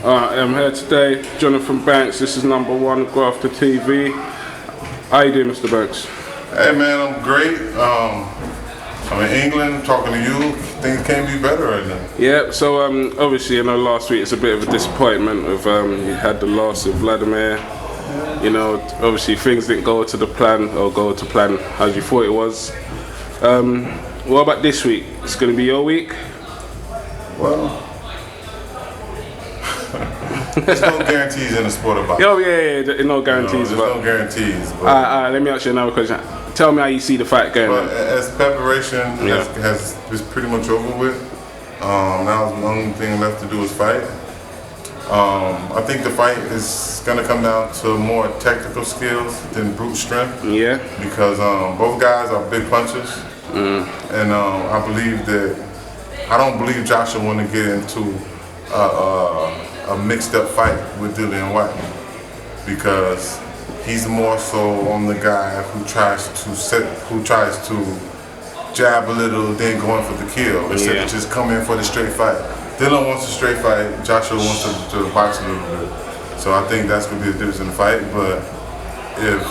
I'm here today, Jonathan Banks. This is number one Grafter TV. How you doing, Mr. Banks? Hey man, I'm great. I'm in England talking to you. Things can't be better right now. Yeah, so obviously, last week it's a bit of a disappointment with you had the loss of Vladimir. Obviously things didn't go to plan as you thought it was. What about this week? It's going to be your week? Well, there's no guarantees in the sport of boxing. Oh yeah, no guarantees. There's no guarantees. Alright, let me ask you another question. Tell me how you see the fight going. But as preparation is pretty much over with, now the only thing left to do is fight. I think the fight is going to come down to more technical skills than brute strength. Yeah. Because both guys are big punchers, and I don't believe Joshua want to get into a mixed-up fight with Dillian White, because he's more so on the guy who tries to jab a little, then go in for the kill instead of just come in for the straight fight. Dillian wants a straight fight. Joshua wants to box a little bit. So I think that's going to be the difference in the fight. But if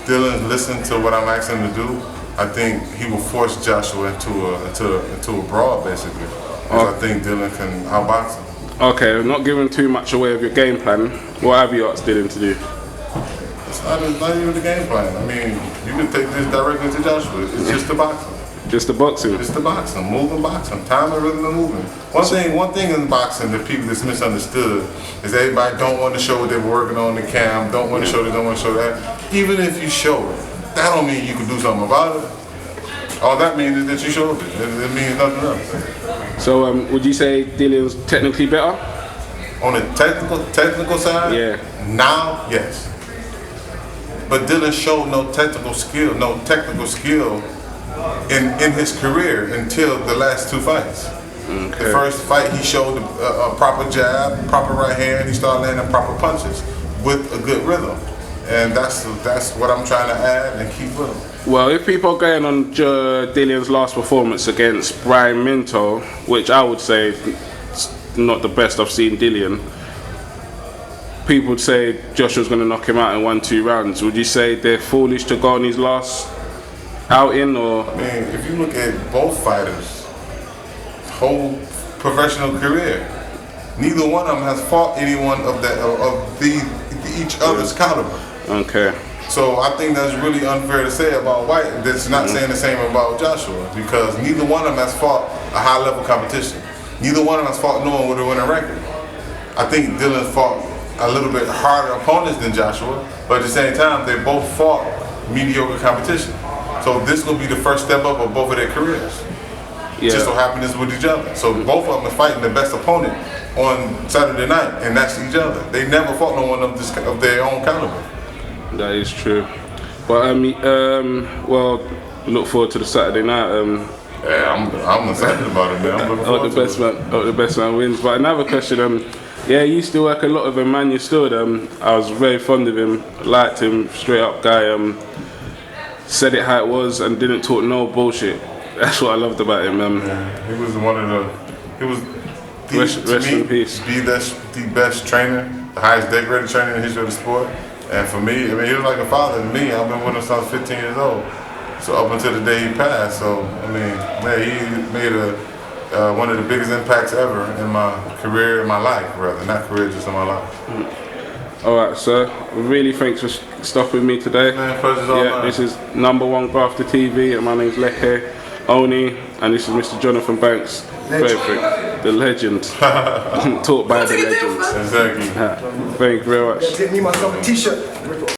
Dillian listens to what I'm asking him to do, I think he will force Joshua into a brawl, basically. Because I think Dillian can outbox him. Okay, not giving too much away of your game plan. What have you asked Dillian to do? It's not even the game plan. I mean, you can take this directly to Joshua. It's just the boxing. Just the boxing? Just the boxing. Move and boxing. Time and rhythm and movement. One thing in boxing that people that's misunderstood is everybody don't want to show what they were working on the cam, don't want to show this, don't want to show that. Even if you show it, that don't mean you can do something about it. All that means is that you showed it. It means nothing else. So would you say Dillian's technically better? On the technical side? Yeah. Now, yes. But Dillian showed no technical skill in his career until the last two fights. Okay. The first fight he showed a proper jab, proper right hand, he started landing proper punches with a good rhythm. And that's what I'm trying to add and keep with him. Well, if people are going on Dillian's last performance against Brian Minto, which I would say is not the best I've seen Dillian, people would say Joshua's going to knock him out in 1-2 rounds. Would you say they're foolish to go on his last outing, or? I mean, if you look at both fighters' whole professional career, neither one of them has fought anyone of each other's caliber. Okay. So I think that's really unfair to say about White. That's not saying the same about Joshua, because neither one of them has fought a high-level competition. Neither one of them has fought no one with a winning record. I think Dillian fought a little bit harder opponents than Joshua, but at the same time, they both fought mediocre competition. So this will be the first step up of both of their careers. Yeah. Just so happens with each other. So both of them are fighting the best opponent on Saturday night, and that's each other. They never fought no one of their own caliber. That is true. But well, look forward to the Saturday night. Yeah, I'm excited about it, man. I'm looking forward to the best man wins. But another question. Yeah, you used to work a lot with him, man. You still. I was very fond of him. Liked him, straight up guy. Said it how it was and didn't talk no bullshit. That's what I loved about him. Yeah, he was the best trainer, the highest decorated trainer in the history of the sport. And for me, I mean, he was like a father to me. I've been with him since I was 15 years old. So up until the day he passed. So, I mean, man, he made one of the biggest impacts ever in my career, in my life, rather. Not career, just in my life. All right, sir. Really thanks for stopping me today. Man, pleasure's all mine. This is number one Grafter TV, and my name's Leke Oni, and this is Mr. Jonathan Banks. Perfect. The legend. Taught by the legends. Exactly. Thank you very much. Get me myself a t-shirt.